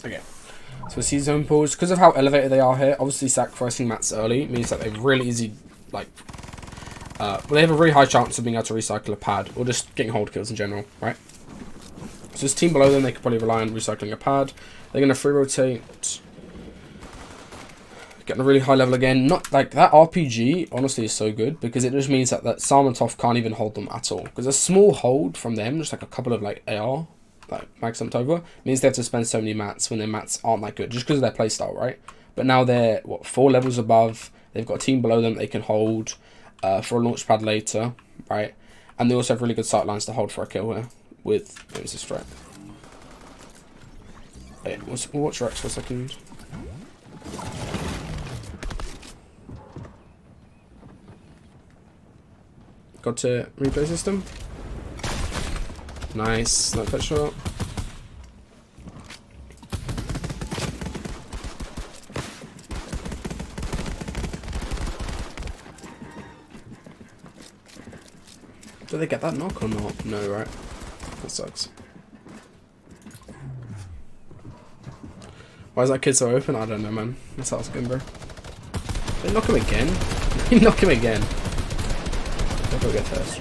Okay. So we see zone pools. Because of how elevated they are here, obviously sacrificing mats early means that they're really easy, like, well, they have a really high chance of being able to recycle a pad, or just getting hold kills in general, right? So this team below them, they could probably rely on recycling a pad. They're going to free rotate. Getting a really high level again. Not like that RPG, honestly, is so good, because it just means that Sarmatov can't even hold them at all. Because a small hold from them, just like a couple of like AR, like max dumped over, means they have to spend so many mats when their mats aren't that good, just because of their playstyle, right? But now they're, what, 4 levels above. They've got a team below them they can hold for a launch pad later, right? And they also have really good sight lines to hold for a kill here with, what is this threat? Wait, we'll watch Rehx for a second. Got to replay system. Nice, no pet shot. Do they get that knock or not? No, right? That sucks. Why is that kid so open? I don't know, man. Let's ask him, bro. They knock him again? They knock him again. Go get first.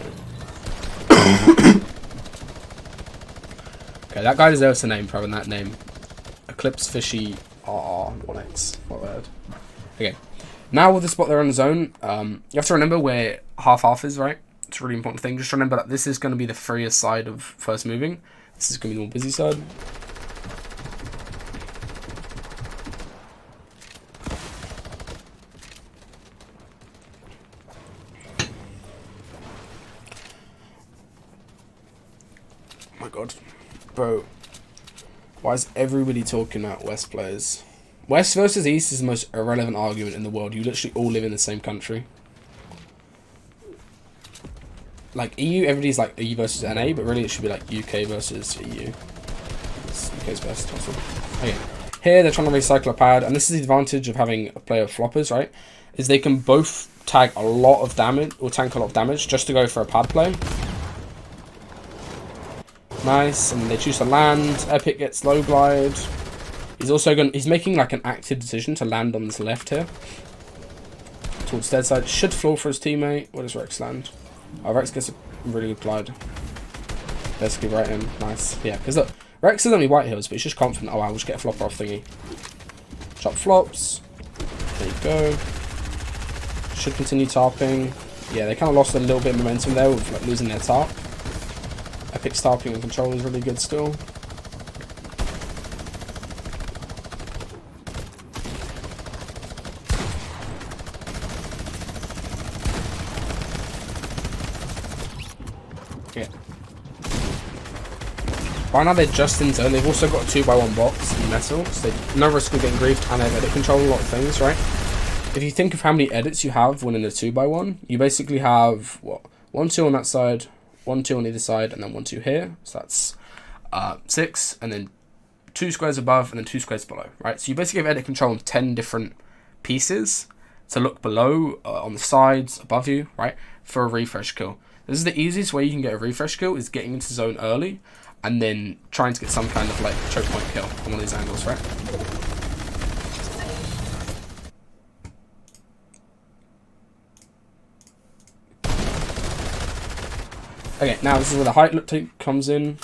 Okay, that guy deserves a name for having that name. Eclipse Fishy RR1X. What word? Okay. Now with the spot they're on the zone, you have to remember where half is, right? It's a really important thing. Just remember that this is going to be the freest side of first moving. This is going to be the more busy side. Oh my god. Bro. Why is everybody talking about West players? West versus East is the most irrelevant argument in the world. You literally all live in the same country. Like EU, everybody's like EU versus NA, but really it should be like UK versus EU. It's UK's best possible. Okay. Here they're trying to recycle a pad, and this is the advantage of having a player of floppers, right? Is they can both tag a lot of damage, or tank a lot of damage, just to go for a pad play. Nice, and they choose to land. Epic gets low glide. He's making like an active decision to land on this left here. Towards dead side. Should floor for his teammate. Where does Rehx land? Oh, Rehx gets a really good glide. Basically right in. Nice. Yeah, because look, Rehx is only white hills, but he's just confident. Oh, I'll just get a flopper off thingy. Chop flops. There you go. Should continue tarping. Yeah, they kind of lost a little bit of momentum there with like losing their tarp. Epic's tarping and control is really good still. Yeah. By now they're just in zone. They've also got a 2x1 box in metal, so no risk of getting griefed, and they have edit control a lot of things, right? If you think of how many edits you have when in a 2x1, you basically have, what, 1, 2 on that side, 1, 2 on either side, and then 1, 2 here. So that's 6, and then 2 squares above, and then 2 squares below, right? So you basically have edit control on 10 different pieces to look below, on the sides, above you, right? For a refresh kill. This is the easiest way you can get a refresh kill, is getting into zone early, and then trying to get some kind of like choke point kill on one of these angles, right? Okay, now this is where the height look comes in.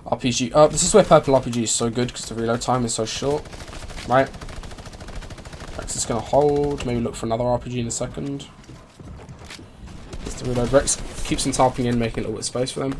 RPG. Oh, this is where purple RPG is so good because the reload time is so short, right? Rehx is going to hold. Maybe look for another RPG in a second. It's the reload. Rehx keeps them tarping in, making a little bit of space for them.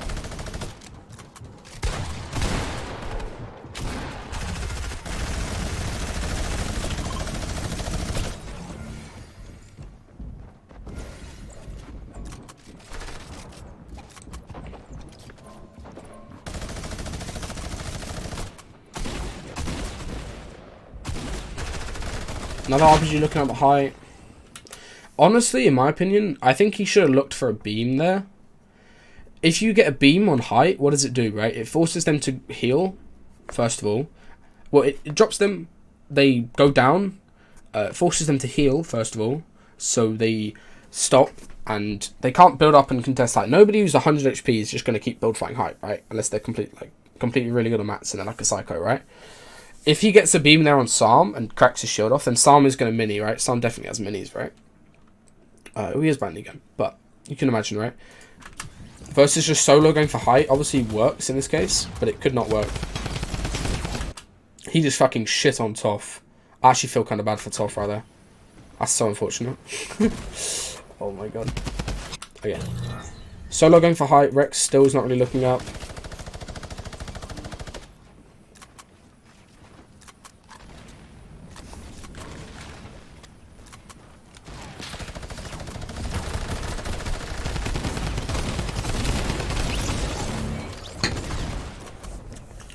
Another RPG looking up high. Honestly, in my opinion, I think he should have looked for a beam there. If you get a beam on height, what does it do, right? It forces them to heal, first of all. Well, it drops them, they go down. It forces them to heal, first of all. So they stop, and they can't build up and contest height. Nobody who's 100 HP is just going to keep build fighting height, right? Unless they're completely completely really good on mats and then like a psycho, right? If he gets a beam there on Psalm and cracks his shield off, then Psalm is going to mini, right? Psalm definitely has minis, right? He is banding again, but you can imagine, right? Versus just solo going for height obviously works in this case, but it could not work. He just fucking shit on Toph. I actually feel kind of bad for Toph right there. That's so unfortunate. Oh my god. Okay. Solo going for height. Rehx still is not really looking up.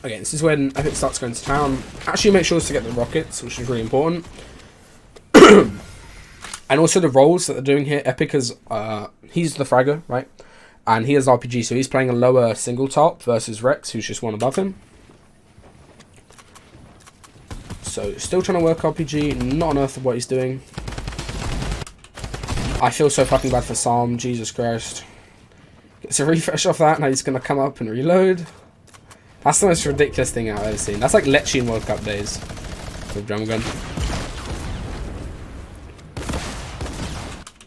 Okay, this is when Epic starts going to town. Actually make sure to get the rockets, which is really important. And also the roles that they're doing here. Epic is, he's the fragger, right? And he has RPG, so he's playing a lower single top versus Rehx, who's just one above him. So, still trying to work RPG, not on earth of what he's doing. I feel so fucking bad for Psalm, Jesus Christ. Gets a refresh off that, now he's going to come up and reload. That's the most ridiculous thing I've ever seen. That's like Lecce in World Cup days with drum gun.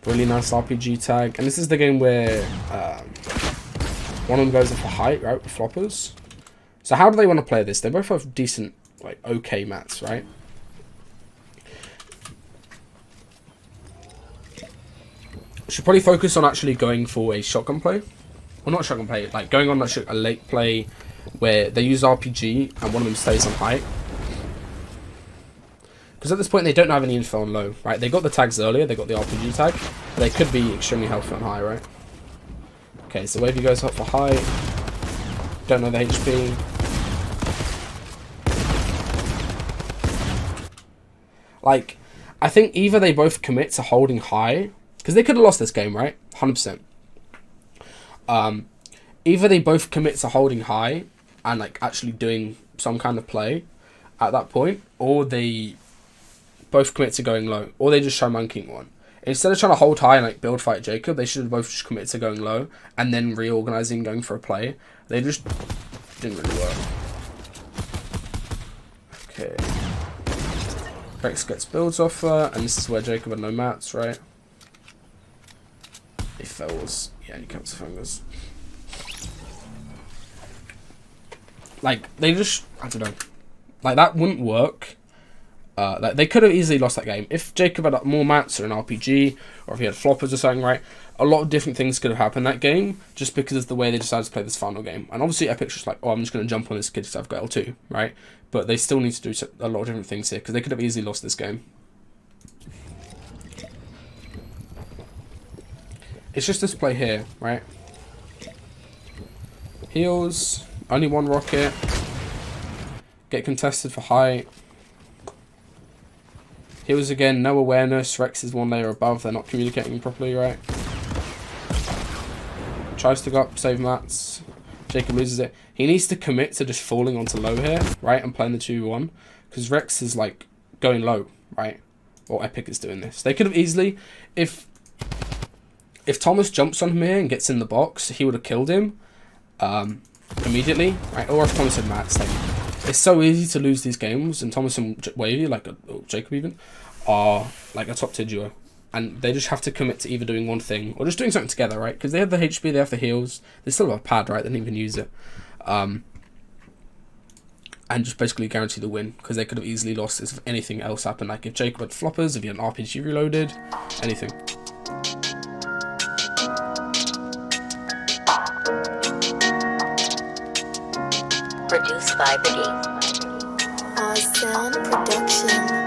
Really nice RPG tag. And this is the game where one of them goes in for height, right, with floppers. So how do they want to play this? They both have decent, like, okay mats, right? Should probably focus on actually going for a shotgun play. Well, not a shotgun play, like going on a late play where they use RPG and one of them stays on height. Because at this point they don't have any info on low, right? They got the tags earlier, they got the RPG tag. But they could be extremely helpful on high, right? Okay, so Wavy goes up for high. Don't know the HP. Like, I think either they both commit to holding high, because they could have lost this game, right? 100%. Either they both commit to holding high and like actually doing some kind of play at that point, or they both commit to going low, or they just try monkeying one. Instead of trying to hold high and like build fight Jacob, they should have both just committed to going low and then reorganizing, going for a play. They just didn't really work. Okay. Rehx gets builds off there, and this is where Jacob had no mats, right? He fails. Yeah, he counts the fingers. Like, they just, I don't know. Like, that wouldn't work. Like, they could have easily lost that game. If Jacob had more mats or an RPG, or if he had floppers or something, right? A lot of different things could have happened that game, just because of the way they decided to play this final game. And obviously Epic's just like, oh, I'm just going to jump on this kid because I've got L2, right? But they still need to do a lot of different things here, because they could have easily lost this game. It's just this play here, right? Heals, only one rocket. Get contested for height. Heals again, no awareness. Rehx is one layer above, they're not communicating properly, right? Tries to go up, save mats. Jacob loses it. He needs to commit to just falling onto low here, right? And playing the 2-1. Because Rehx is like going low, right? Or Epic is doing this. They could have easily, if Thomas jumps on him here and gets in the box, he would have killed him immediately, right? Or if Thomas had mats, like, it's so easy to lose these games, and Thomas and Wavy, like, or Jacob even, are like a top tier duo. And they just have to commit to either doing one thing, or just doing something together, right? Because they have the HP, they have the heals, they still have a pad, right? They didn't even use it. And just basically guarantee the win, because they could have easily lost this if anything else happened. Like, if Jacob had floppers, if he had an RPG reloaded, anything. Produced by Rehx. Sound production.